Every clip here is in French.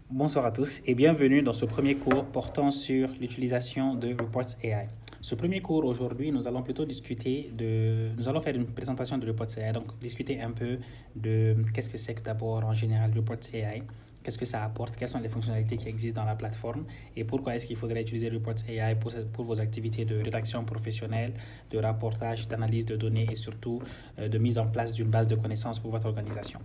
Bonsoir à tous et bienvenue dans ce premier cours portant sur l'utilisation de Reports AI. Ce premier cours aujourd'hui, nous allons plutôt nous allons faire une présentation de Reports AI, donc discuter un peu de qu'est-ce que c'est que d'abord en général Reports AI, qu'est-ce que ça apporte, quelles sont les fonctionnalités qui existent dans la plateforme et pourquoi est-ce qu'il faudrait utiliser Reports AI pour vos activités de rédaction professionnelle, de rapportage, d'analyse de données et surtout de mise en place d'une base de connaissances pour votre organisation.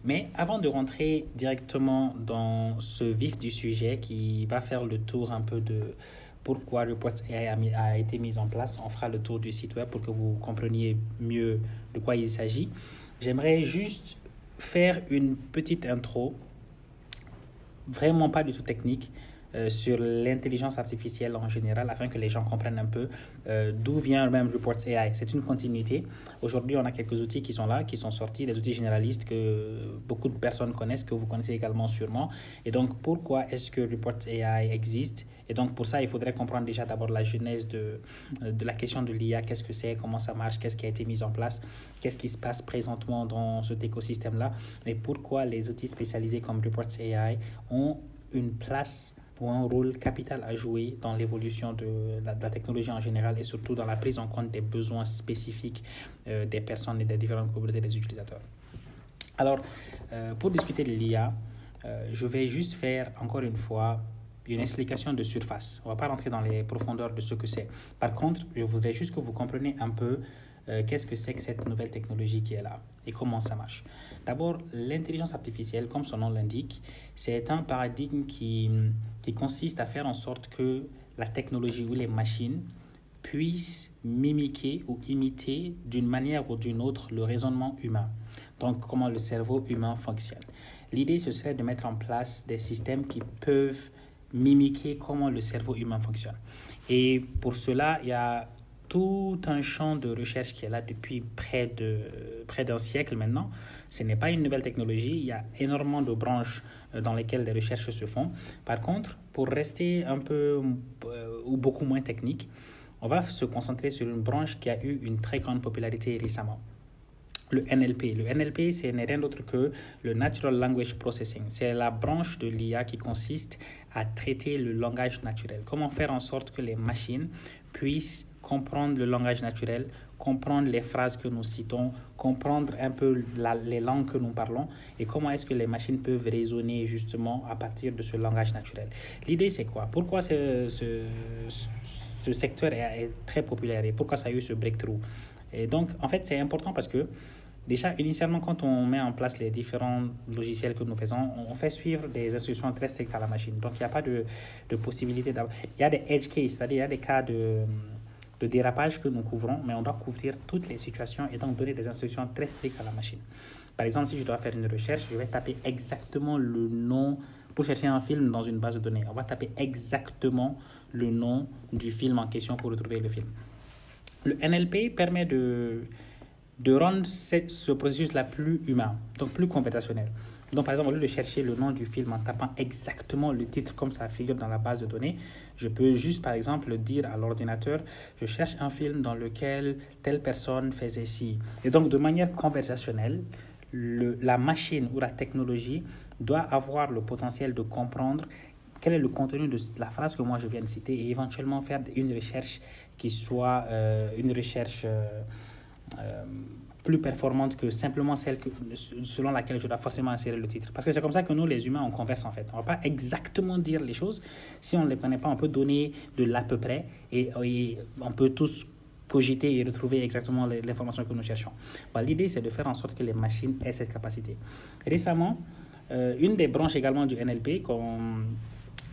Mais avant de rentrer directement dans ce vif du sujet qui va faire le tour un peu de pourquoi Reports AI a été mis en place, on fera le tour du site web pour que vous compreniez mieux de quoi il s'agit. J'aimerais juste faire une petite intro, vraiment pas du tout technique, sur l'intelligence artificielle en général, afin que les gens comprennent un peu d'où vient même Reports AI. C'est une continuité. Aujourd'hui, on a quelques outils qui sont là, qui sont sortis, des outils généralistes que beaucoup de personnes connaissent, que vous connaissez également sûrement. Et donc, pourquoi est-ce que Reports AI existe? Et donc, pour ça, il faudrait comprendre déjà d'abord la genèse de la question de l'IA. Qu'est-ce que c'est? Comment ça marche? Qu'est-ce qui a été mis en place? Qu'est-ce qui se passe présentement dans cet écosystème-là? Et pourquoi les outils spécialisés comme Reports AI ont une place ou un rôle capital à jouer dans l'évolution de la technologie en général et surtout dans la prise en compte des besoins spécifiques des personnes et des différentes communautés des utilisateurs. Alors, pour discuter de l'IA, je vais juste faire encore une fois une explication de surface. On ne va pas rentrer dans les profondeurs de ce que c'est. Par contre, je voudrais juste que vous compreniez un peu qu'est-ce que c'est que cette nouvelle technologie qui est là et comment ça marche. D'abord, l'intelligence artificielle, comme son nom l'indique, c'est un paradigme qui consiste à faire en sorte que la technologie ou les machines puissent mimiquer ou imiter d'une manière ou d'une autre le raisonnement humain. Donc, comment le cerveau humain fonctionne. L'idée, ce serait de mettre en place des systèmes qui peuvent mimiquer comment le cerveau humain fonctionne. Et pour cela, il y a tout un champ de recherche qui est là depuis près d'un siècle maintenant. Ce n'est pas une nouvelle technologie, il y a énormément de branches dans lesquelles les recherches se font. Par contre, pour rester un peu ou beaucoup moins technique, on va se concentrer sur une branche qui a eu une très grande popularité récemment. Le NLP. Le NLP, ce n'est rien d'autre que le Natural Language Processing. C'est la branche de l'IA qui consiste à traiter le langage naturel. Comment faire en sorte que les machines puissent comprendre le langage naturel, comprendre les phrases que nous citons, comprendre un peu les langues que nous parlons et comment est-ce que les machines peuvent raisonner justement à partir de ce langage naturel. L'idée, c'est quoi? Pourquoi ce secteur est très populaire et pourquoi ça a eu ce breakthrough? Et donc, en fait, c'est important parce que déjà, initialement, quand on met en place les différents logiciels que nous faisons, on fait suivre des instructions très strictes à la machine. Donc, il n'y a pas de possibilité d'avoir... Il y a des edge cases, c'est-à-dire il y a des cas de dérapage que nous couvrons, mais on doit couvrir toutes les situations et donc donner des instructions très strictes à la machine. Par exemple, si je dois faire une recherche, je vais taper exactement le nom pour chercher un film dans une base de données. On va taper exactement le nom du film en question pour retrouver le film. Le NLP permet de rendre ce processus-là plus humain, donc plus conversationnel. Donc, par exemple, au lieu de chercher le nom du film en tapant exactement le titre comme ça figure dans la base de données, je peux juste, par exemple, dire à l'ordinateur, je cherche un film dans lequel telle personne faisait ci. Et donc, de manière conversationnelle, la machine ou la technologie doit avoir le potentiel de comprendre quel est le contenu de la phrase que moi je viens de citer et éventuellement faire une recherche qui soit une recherche plus performante que simplement celle selon laquelle je dois forcément insérer le titre. Parce que c'est comme ça que nous, les humains, on converse en fait. On ne va pas exactement dire les choses. Si on ne les connaît pas, on peut donner de l'à peu près et on peut tous cogiter et retrouver exactement l'information que nous cherchons. L'idée, c'est de faire en sorte que les machines aient cette capacité. Récemment, une des branches également du NLP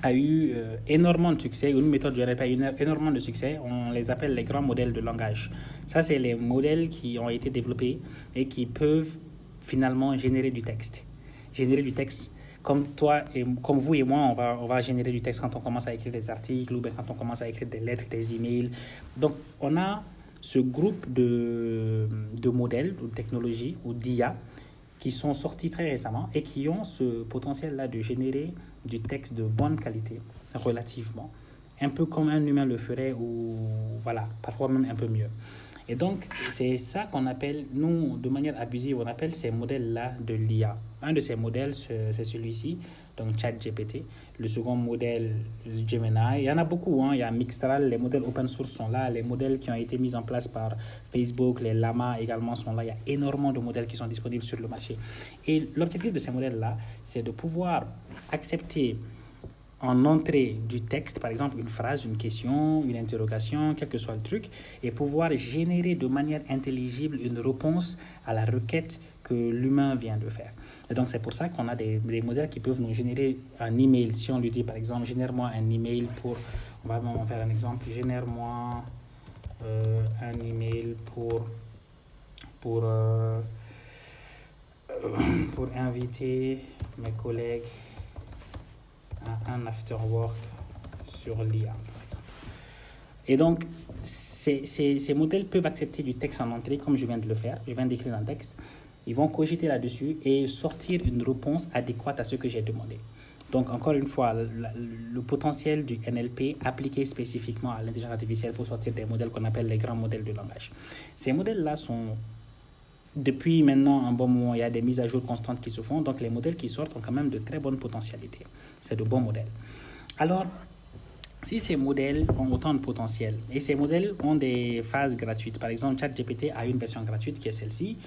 a eu énormément de succès, une méthode du NLP a eu énormément de succès, on les appelle les grands modèles de langage. Ça, c'est les modèles qui ont été développés et qui peuvent finalement générer du texte. Générer du texte comme toi et comme vous et moi, on va générer du texte quand on commence à écrire des articles ou bien quand on commence à écrire des lettres, des emails. Donc, on a ce groupe de modèles, de technologies ou d'IA qui sont sortis très récemment et qui ont ce potentiel-là de générer du texte de bonne qualité, relativement, un peu comme un humain le ferait ou voilà, parfois même un peu mieux. Et donc, c'est ça qu'on appelle, nous, de manière abusive, on appelle ces modèles-là de l'IA. Un de ces modèles, c'est celui-ci, donc ChatGPT. Le second modèle, Gemini. Il y en a beaucoup, hein. Il y a Mixtral, les modèles open source sont là, les modèles qui ont été mis en place par Facebook, les Llama également sont là. Il y a énormément de modèles qui sont disponibles sur le marché. Et l'objectif de ces modèles-là, c'est de pouvoir accepter en entrée du texte, par exemple une phrase, une question, une interrogation, quel que soit le truc, et pouvoir générer de manière intelligible une réponse à la requête que l'humain vient de faire. Et donc c'est pour ça qu'on a des modèles qui peuvent nous générer un email. Si on lui dit par exemple, génère-moi un email pour, on va faire un exemple, génère-moi un email pour inviter mes collègues à un after-work sur l'IA, par exemple. Et donc, ces modèles peuvent accepter du texte en entrée, comme je viens de le faire. Je viens d'écrire un texte. Ils vont cogiter là-dessus et sortir une réponse adéquate à ce que j'ai demandé. Donc, encore une fois, le potentiel du NLP appliqué spécifiquement à l'intelligence artificielle pour sortir des modèles qu'on appelle les grands modèles de langage. Ces modèles-là sont... Depuis maintenant un bon moment, il y a des mises à jour constantes qui se font. Donc, les modèles qui sortent ont quand même de très bonnes potentialités. C'est de bons modèles. Alors, si ces modèles ont autant de potentiel, et ces modèles ont des phases gratuites, par exemple, ChatGPT a une version gratuite qui est celle-ci,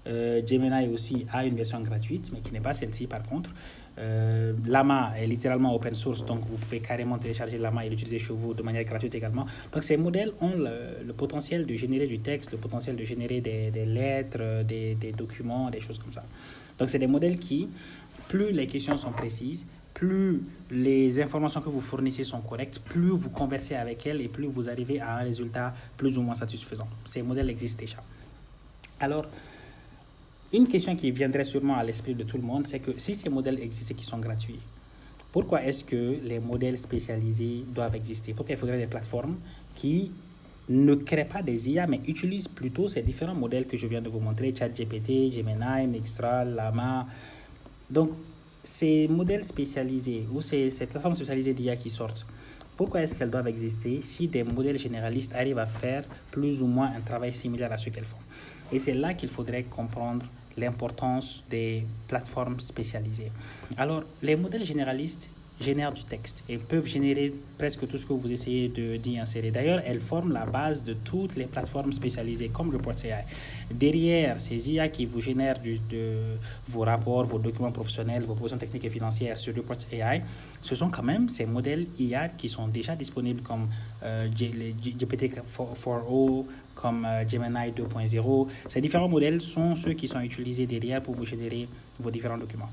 Gemini aussi a une version gratuite, mais qui n'est pas celle-ci par contre. Llama est littéralement open source, donc vous pouvez carrément télécharger Llama et l'utiliser chez vous de manière gratuite également. Donc ces modèles ont le potentiel de générer du texte, le potentiel de générer des lettres, des documents, des choses comme ça. Donc c'est des modèles qui, plus les questions sont précises, plus les informations que vous fournissez sont correctes, plus vous conversez avec elles et plus vous arrivez à un résultat plus ou moins satisfaisant. Ces modèles existent déjà. Alors, une question qui viendrait sûrement à l'esprit de tout le monde, c'est que si ces modèles existent et qui sont gratuits, pourquoi est-ce que les modèles spécialisés doivent exister? Pourquoi il faudrait des plateformes qui ne créent pas des IA, mais utilisent plutôt ces différents modèles que je viens de vous montrer, ChatGPT, Gemini, Mixtral, Llama. Donc, ces modèles spécialisés ou ces plateformes spécialisées d'IA qui sortent, pourquoi est-ce qu'elles doivent exister si des modèles généralistes arrivent à faire plus ou moins un travail similaire à ce qu'elles font? Et c'est là qu'il faudrait comprendre l'importance des plateformes spécialisées. Alors, les modèles généralistes génèrent du texte et peuvent générer presque tout ce que vous essayez d'y insérer. D'ailleurs, elles forment la base de toutes les plateformes spécialisées comme Reports AI. Derrière ces IA qui vous génèrent vos rapports, vos documents professionnels, vos propositions techniques et financières sur Reports AI, ce sont quand même ces modèles IA qui sont déjà disponibles comme GPT-4o, comme Gemini 2.0. Ces différents modèles sont ceux qui sont utilisés derrière pour vous générer vos différents documents.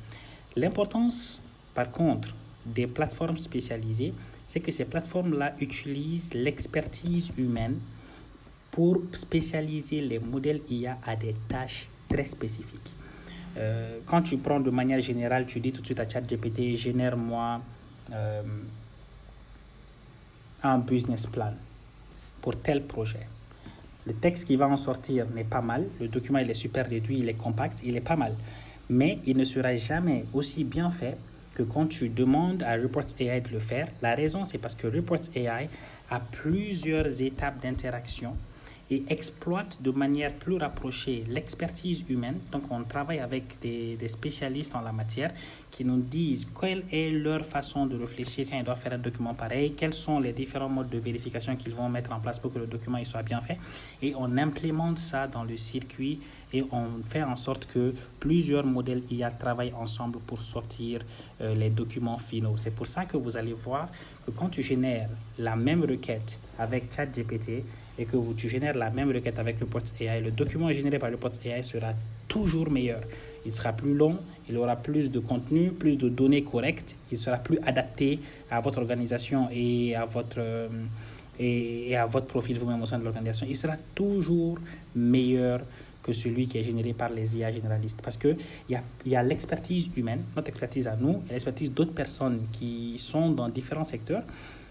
L'importance, par contre, des plateformes spécialisées, c'est que ces plateformes-là utilisent l'expertise humaine pour spécialiser les modèles IA à des tâches très spécifiques. Quand tu prends de manière générale, tu dis tout de suite à ChatGPT, génère-moi un business plan pour tel projet. Le texte qui va en sortir n'est pas mal, le document il est super réduit, il est compact, il est pas mal, mais il ne sera jamais aussi bien fait que quand tu demandes à Reports AI de le faire. La raison, c'est parce que Reports AI a plusieurs étapes d'interaction et exploite de manière plus rapprochée l'expertise humaine. Donc, on travaille avec des spécialistes en la matière qui nous disent quelle est leur façon de réfléchir quand ils doivent faire un document pareil, quels sont les différents modes de vérification qu'ils vont mettre en place pour que le document il soit bien fait. Et on implémente ça dans le circuit et on fait en sorte que plusieurs modèles IA travaillent ensemble pour sortir les documents finaux. C'est pour ça que vous allez voir que quand tu génères la même requête avec ChatGPT et que tu génères la même requête avec Reports AI, le document généré par Reports AI sera toujours meilleur. Il sera plus long, il aura plus de contenu, plus de données correctes, il sera plus adapté à votre organisation et à votre profil vous-même au sein de l'organisation. Il sera toujours meilleur que celui qui est généré par les IA généralistes. Parce qu'il y a l'expertise humaine, notre expertise à nous, et l'expertise d'autres personnes qui sont dans différents secteurs,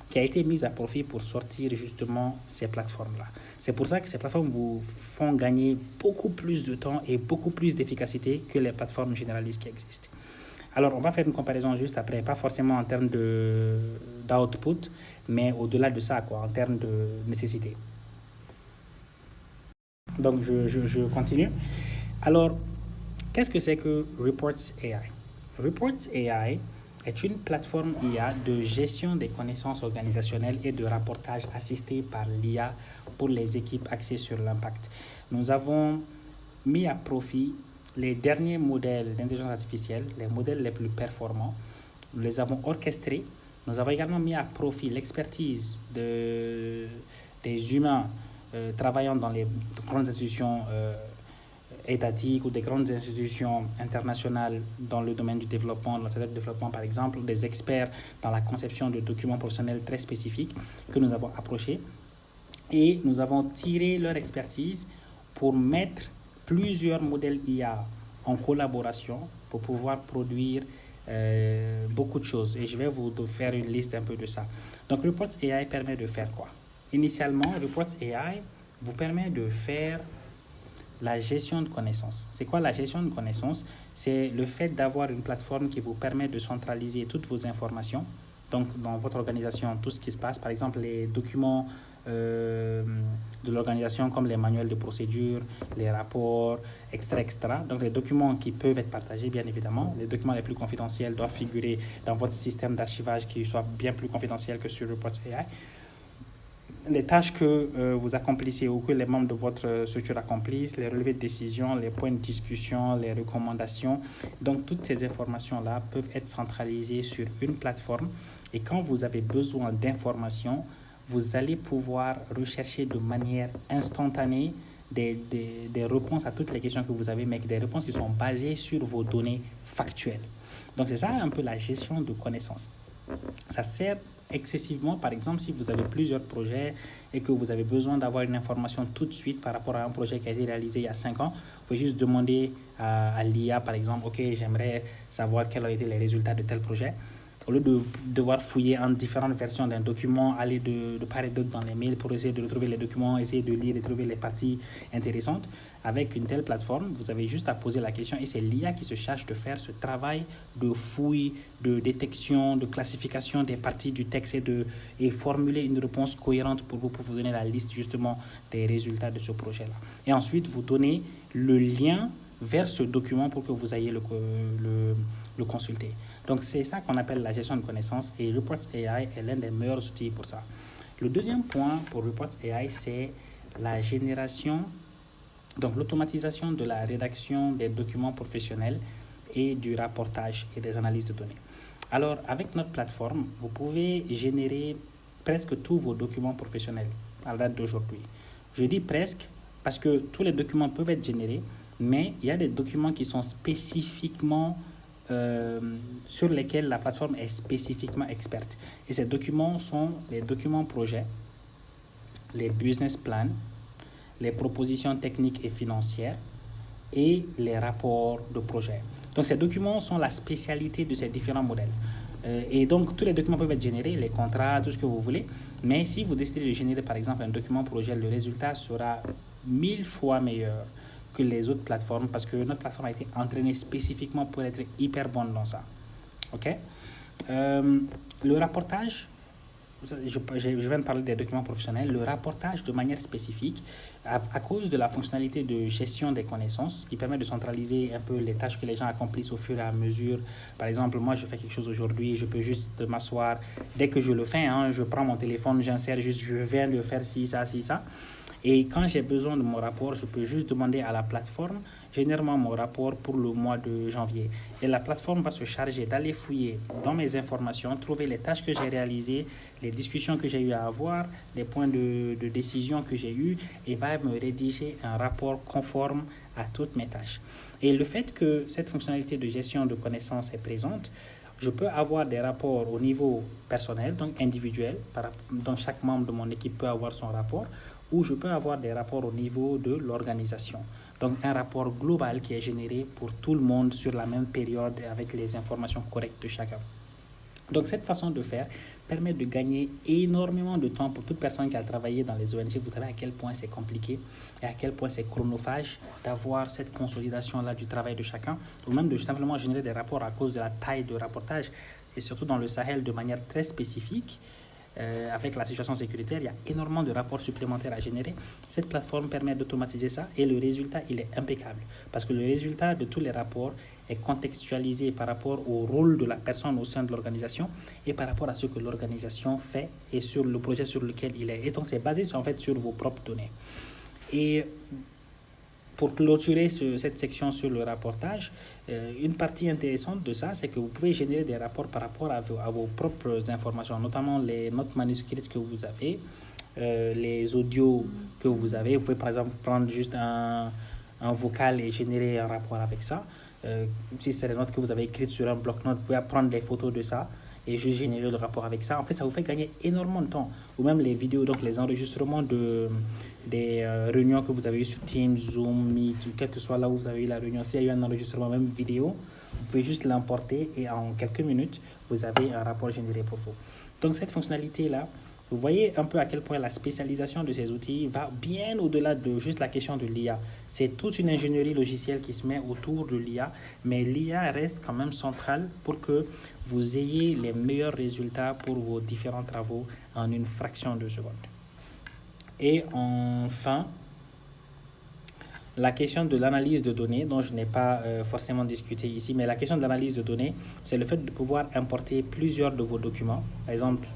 qui a été mise à profit pour sortir justement ces plateformes-là. C'est pour ça que ces plateformes vous font gagner beaucoup plus de temps et beaucoup plus d'efficacité que les plateformes généralistes qui existent. Alors, on va faire une comparaison juste après, pas forcément en termes d'output, mais au-delà de ça, en termes de nécessité. Donc, je continue. Alors, qu'est-ce que c'est que Reports AI? Reports AI est une plateforme IA de gestion des connaissances organisationnelles et de rapportage assistée par l'IA pour les équipes axées sur l'impact. Nous avons mis à profit les derniers modèles d'intelligence artificielle, les modèles les plus performants. Nous les avons orchestrés. Nous avons également mis à profit l'expertise des humains travaillant dans les grandes institutions étatiques ou des grandes institutions internationales dans le domaine du développement, dans le secteur du développement par exemple, ou des experts dans la conception de documents professionnels très spécifiques que nous avons approchés. Et nous avons tiré leur expertise pour mettre plusieurs modèles IA en collaboration pour pouvoir produire beaucoup de choses. Et je vais vous faire une liste un peu de ça. Donc, Reports AI permet de faire quoi? Initialement, Reports AI vous permet de faire la gestion de connaissances. C'est quoi la gestion de connaissances? C'est le fait d'avoir une plateforme qui vous permet de centraliser toutes vos informations. Donc, dans votre organisation, tout ce qui se passe, par exemple, les documents de l'organisation comme les manuels de procédure, les rapports, etc. Donc, les documents qui peuvent être partagés, bien évidemment. Les documents les plus confidentiels doivent figurer dans votre système d'archivage qui soit bien plus confidentiel que sur Reports AI. Les tâches que vous accomplissez ou que les membres de votre structure accomplissent, les relevés de décision, les points de discussion, les recommandations. Donc, toutes ces informations-là peuvent être centralisées sur une plateforme. Et quand vous avez besoin d'informations, vous allez pouvoir rechercher de manière instantanée des réponses à toutes les questions que vous avez, mais des réponses qui sont basées sur vos données factuelles. Donc, c'est ça un peu la gestion de connaissances. Ça sert excessivement, par exemple, si vous avez plusieurs projets et que vous avez besoin d'avoir une information tout de suite par rapport à un projet qui a été réalisé il y a 5 ans, vous pouvez juste demander à l'IA, par exemple, OK, j'aimerais savoir quels ont été les résultats de tel projet. Au lieu de devoir fouiller en différentes versions d'un document, aller de part et d'autre dans les mails pour essayer de retrouver les documents, essayer de lire et trouver les parties intéressantes, avec une telle plateforme, vous avez juste à poser la question et c'est l'IA qui se charge de faire ce travail de fouille, de détection, de classification des parties du texte et formuler une réponse cohérente pour vous donner la liste justement des résultats de ce projet-là. Et ensuite, vous donnez le lien vers ce document pour que vous ayez le consulter. Donc, c'est ça qu'on appelle la gestion de connaissances et Reports AI est l'un des meilleurs outils pour ça. Le deuxième point pour Reports AI, c'est la génération, donc l'automatisation de la rédaction des documents professionnels et du rapportage et des analyses de données. Alors, avec notre plateforme, vous pouvez générer presque tous vos documents professionnels à la date d'aujourd'hui. Je dis presque parce que tous les documents peuvent être générés, mais il y a des documents qui sont spécifiquement sur lesquels la plateforme est spécifiquement experte. Et ces documents sont les documents projets, les business plans, les propositions techniques et financières et les rapports de projet. Donc ces documents sont la spécialité de ces différents modèles. Et donc tous les documents peuvent être générés, les contrats, tout ce que vous voulez. Mais si vous décidez de générer par exemple un document projet, le résultat sera 1000 fois meilleur que les autres plateformes parce que notre plateforme a été entraînée spécifiquement pour être hyper bonne dans ça. OK? Le rapportage, je viens de parler des documents professionnels, le rapportage de manière spécifique à cause de la fonctionnalité de gestion des connaissances qui permet de centraliser un peu les tâches que les gens accomplissent au fur et à mesure. Par exemple, moi je fais quelque chose aujourd'hui, je peux juste m'asseoir, dès que je le fais, je prends mon téléphone, j'insère juste, je viens de faire ci, ça, ci, ça. Et quand j'ai besoin de mon rapport, je peux juste demander à la plateforme, généralement mon rapport pour le mois de janvier. Et la plateforme va se charger d'aller fouiller dans mes informations, trouver les tâches que j'ai réalisées, les discussions que j'ai eu à avoir, les points de décision que j'ai eu et va me rédiger un rapport conforme à toutes mes tâches. Et le fait que cette fonctionnalité de gestion de connaissances est présente, je peux avoir des rapports au niveau personnel, donc individuel, dont chaque membre de mon équipe peut avoir son rapport, ou je peux avoir des rapports au niveau de l'organisation. Donc un rapport global qui est généré pour tout le monde sur la même période avec les informations correctes de chacun. Donc cette façon de faire permet de gagner énormément de temps pour toute personne qui a travaillé dans les ONG. Vous savez à quel point c'est compliqué et à quel point c'est chronophage d'avoir cette consolidation-là du travail de chacun, ou même de simplement générer des rapports à cause de la taille de rapportage, et surtout dans le Sahel de manière très spécifique. avec la situation sécuritaire, il y a énormément de rapports supplémentaires à générer. Cette plateforme permet d'automatiser ça et le résultat, il est impeccable. Parce que le résultat de tous les rapports est contextualisé par rapport au rôle de la personne au sein de l'organisation et par rapport à ce que l'organisation fait et sur le projet sur lequel il est. Et donc, c'est basé en fait sur vos propres données. Et pour clôturer cette section sur le rapportage, une partie intéressante de ça, c'est que vous pouvez générer des rapports par rapport à vos propres informations, notamment les notes manuscrites que vous avez, les audios que vous avez. Vous pouvez par exemple prendre juste un vocal et générer un rapport avec ça. Si c'est les notes que vous avez écrites sur un bloc-notes, vous pouvez prendre des photos de ça et juste générer le rapport avec ça. En fait, ça vous fait gagner énormément de temps. Ou même les vidéos, donc les enregistrements des réunions que vous avez eues sur Teams, Zoom, Meet, ou quel que soit là où vous avez eu la réunion. S'il y a eu un enregistrement, même vidéo, vous pouvez juste l'emporter et en quelques minutes, vous avez un rapport généré pour vous. Donc cette fonctionnalité-là, vous voyez un peu à quel point la spécialisation de ces outils va bien au-delà de juste la question de l'IA. C'est toute une ingénierie logicielle qui se met autour de l'IA, mais l'IA reste quand même centrale pour que vous ayez les meilleurs résultats pour vos différents travaux en une fraction de seconde. Et enfin, la question de l'analyse de données, dont je n'ai pas forcément discuté ici, mais la question de l'analyse de données, c'est le fait de pouvoir importer plusieurs de vos documents, par exemple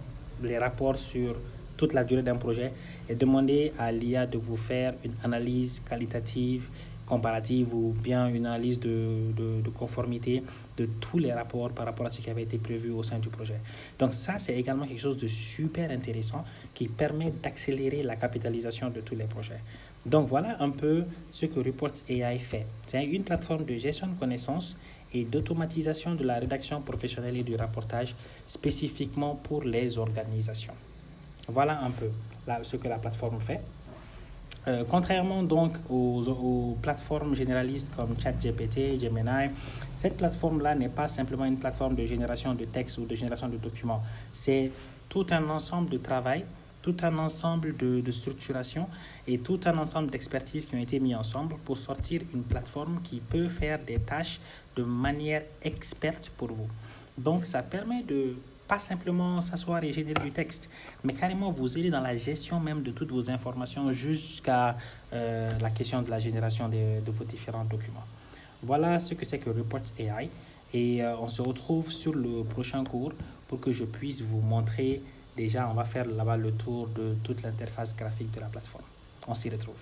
les rapports sur toute la durée d'un projet, et demander à l'IA de vous faire une analyse qualitative, comparative ou bien une analyse de conformité de tous les rapports par rapport à ce qui avait été prévu au sein du projet. Donc ça, c'est également quelque chose de super intéressant qui permet d'accélérer la capitalisation de tous les projets. Donc voilà un peu ce que Reports AI fait. C'est une plateforme de gestion de connaissances et d'automatisation de la rédaction professionnelle et du rapportage spécifiquement pour les organisations. Voilà un peu ce que la plateforme fait. Contrairement donc aux plateformes généralistes comme ChatGPT, Gemini, cette plateforme-là n'est pas simplement une plateforme de génération de texte ou de génération de documents. C'est tout un ensemble de travail, tout un ensemble de structuration et tout un ensemble d'expertises qui ont été mis ensemble pour sortir une plateforme qui peut faire des tâches de manière experte pour vous. Donc, ça permet de pas simplement s'asseoir et générer du texte, mais carrément vous aider dans la gestion même de toutes vos informations jusqu'à la question de la génération de vos différents documents. Voilà ce que c'est que Reports AI et on se retrouve sur le prochain cours pour que je puisse vous montrer. Déjà, on va faire là-bas le tour de toute l'interface graphique de la plateforme. On s'y retrouve.